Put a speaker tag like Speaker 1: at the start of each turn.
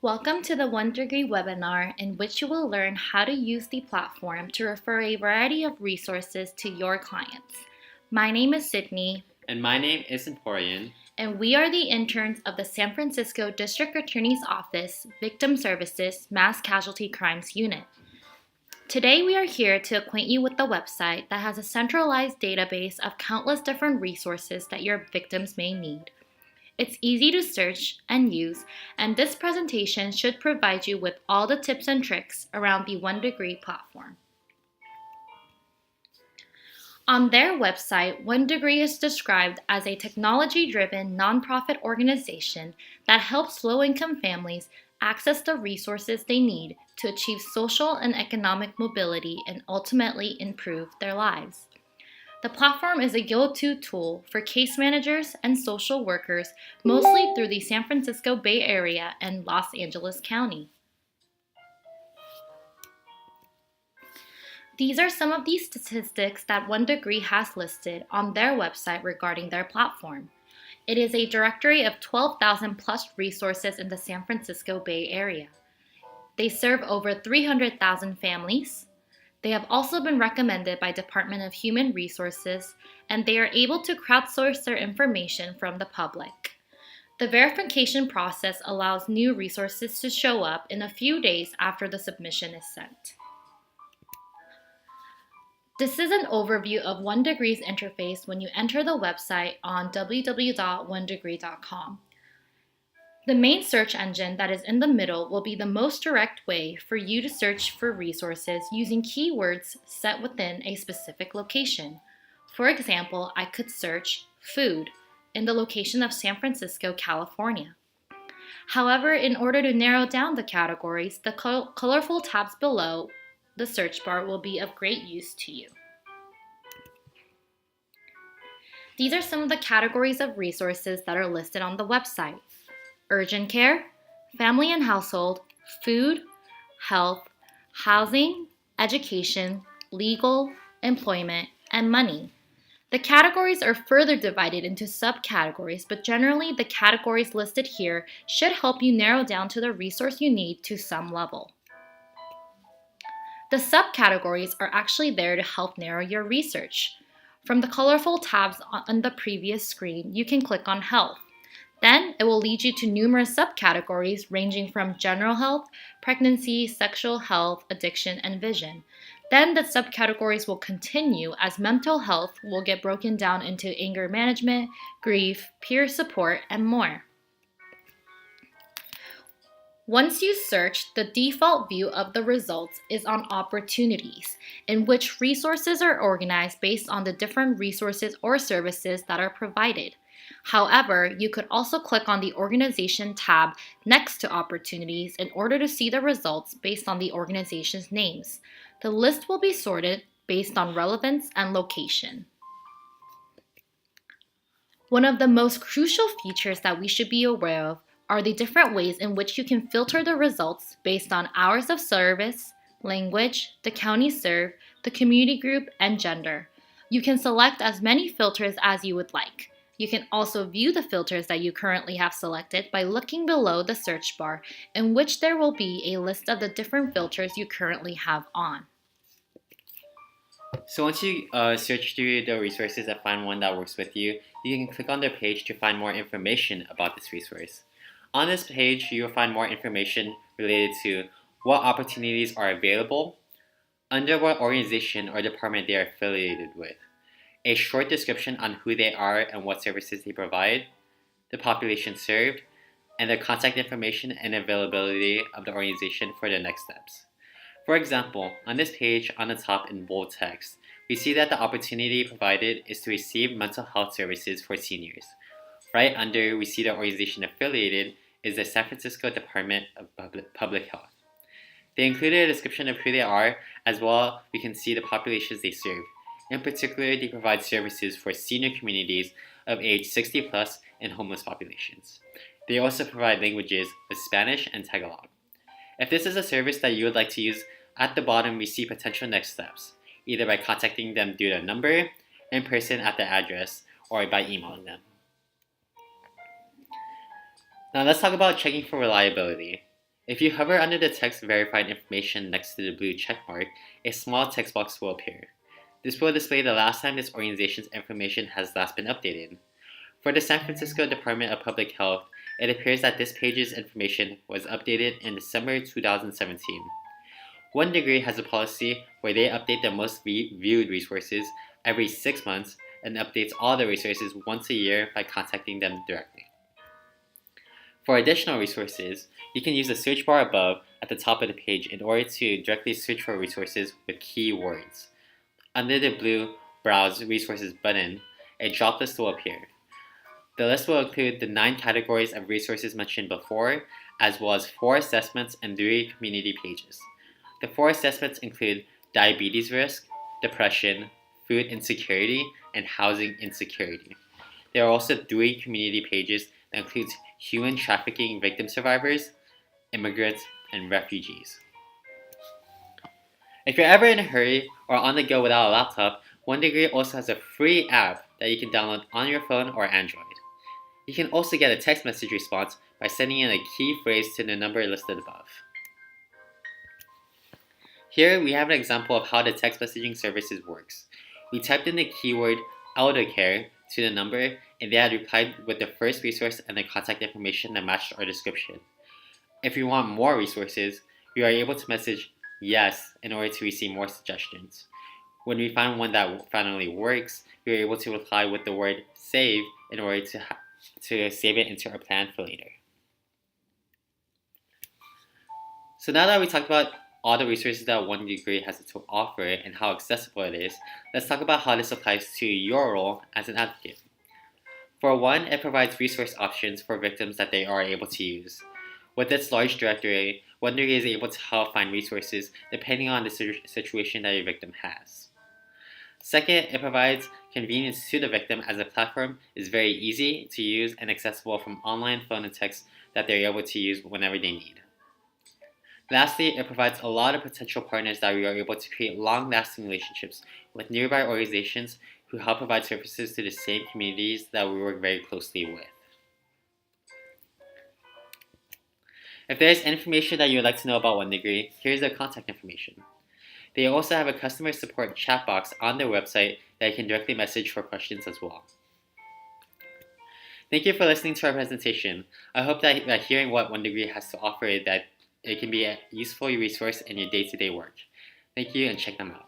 Speaker 1: Welcome to the 1Degree webinar in which you will learn how to use the platform to refer a variety of resources to your clients. My name is Sydney.
Speaker 2: And my name is Emporian.
Speaker 1: And we are the interns of the San Francisco District Attorney's Office Victim Services Mass Casualty Crimes Unit. Today we are here to acquaint you with the website that has a centralized database of countless different resources that your victims may need. It's easy to search and use, and this presentation should provide you with all the tips and tricks around the 1Degree platform. On their website, 1Degree is described as a technology-driven nonprofit organization that helps low-income families access the resources they need to achieve social and economic mobility and ultimately improve their lives. The platform is a go-to tool for case managers and social workers, mostly through the San Francisco Bay Area and Los Angeles County. These are some of the statistics that 1Degree has listed on their website regarding their platform. It is a directory of 12,000 plus resources in the San Francisco Bay Area. They serve over 300,000 families. They have also been recommended by Department of Human Resources, and they are able to crowdsource their information from the public. The verification process allows new resources to show up in a few days after the submission is sent. This is an overview of 1Degree's interface when you enter the website on www.1degree.com. The main search engine that is in the middle will be the most direct way for you to search for resources using keywords set within a specific location. For example, I could search food in the location of San Francisco, California. However, in order to narrow down the categories, the colorful tabs below the search bar will be of great use to you. These are some of the categories of resources that are listed on the website: urgent care, family and household, food, health, housing, education, legal, employment, and money. The categories are further divided into subcategories, but generally the categories listed here should help you narrow down to the resource you need to some level. The subcategories are actually there to help narrow your research. From the colorful tabs on the previous screen, you can click on health. Then it will lead you to numerous subcategories ranging from general health, pregnancy, sexual health, addiction, and vision. Then the subcategories will continue as mental health will get broken down into anger management, grief, peer support, and more. Once you search, the default view of the results is on opportunities, in which resources are organized based on the different resources or services that are provided. However, you could also click on the Organization tab next to Opportunities in order to see the results based on the organization's names. The list will be sorted based on relevance and location. One of the most crucial features that we should be aware of are the different ways in which you can filter the results based on hours of service, language, the county served, the community group, and gender. You can select as many filters as you would like. You can also view the filters that you currently have selected by looking below the search bar, in which there will be a list of the different filters you currently have on.
Speaker 2: So once you search through the resources and find one that works with you, you can click on their page to find more information about this resource. On this page, you will find more information related to what opportunities are available, under what organization or department they are affiliated with, a short description on who they are and what services they provide, the population served, and the contact information and availability of the organization for the next steps. For example, on this page on the top in bold text, we see that the opportunity provided is to receive mental health services for seniors. Right under we see the organization affiliated is the San Francisco Department of Public Health. They included a description of who they are, as well we can see the populations they serve. In particular, they provide services for senior communities of age 60 plus and homeless populations. They also provide languages of Spanish and Tagalog. If this is a service that you would like to use, at the bottom we see potential next steps, either by contacting them through the number, in person at the address, or by emailing them. Now let's talk about checking for reliability. If you hover under the text verified information next to the blue checkmark, a small text box will appear. This will display the last time this organization's information has last been updated. For the San Francisco Department of Public Health, it appears that this page's information was updated in December 2017. 1Degree has a policy where they update their most viewed resources every 6 months and updates all the resources once a year by contacting them directly. For additional resources, you can use the search bar above at the top of the page in order to directly search for resources with keywords. Under the blue Browse Resources button, a drop list will appear. The list will include the 9 categories of resources mentioned before, as well as 4 assessments and 3 community pages. The 4 assessments include diabetes risk, depression, food insecurity, and housing insecurity. There are also 3 community pages that include human trafficking victim survivors, immigrants, and refugees. If you're ever in a hurry or on the go without a laptop, 1Degree also has a free app that you can download on your phone or Android. You can also get a text message response by sending in a key phrase to the number listed above. Here we have an example of how the text messaging services works. We typed in the keyword eldercare to the number, and they had replied with the first resource and the contact information that matched our description. If we want more resources, we are able to message yes in order to receive more suggestions. When we find one that finally works, we are able to reply with the word save in order to save it into our plan for later. So now that we talked about all the resources that 1Degree has to offer and how accessible it is, let's talk about how this applies to your role as an advocate. For one, it provides resource options for victims that they are able to use. With its large directory, 1Degree is able to help find resources depending on the situation that your victim has. Second, it provides convenience to the victim as the platform is very easy to use and accessible from online, phone, and text that they're able to use whenever they need. Lastly, it provides a lot of potential partners that we are able to create long-lasting relationships with nearby organizations who help provide services to the same communities that we work very closely with. If there is information that you would like to know about 1Degree, here's their contact information. They also have a customer support chat box on their website that you can directly message for questions as well. Thank you for listening to our presentation. I hope that hearing what 1Degree has to offer, that it can be a useful resource in your day-to-day work. Thank you, and check them out.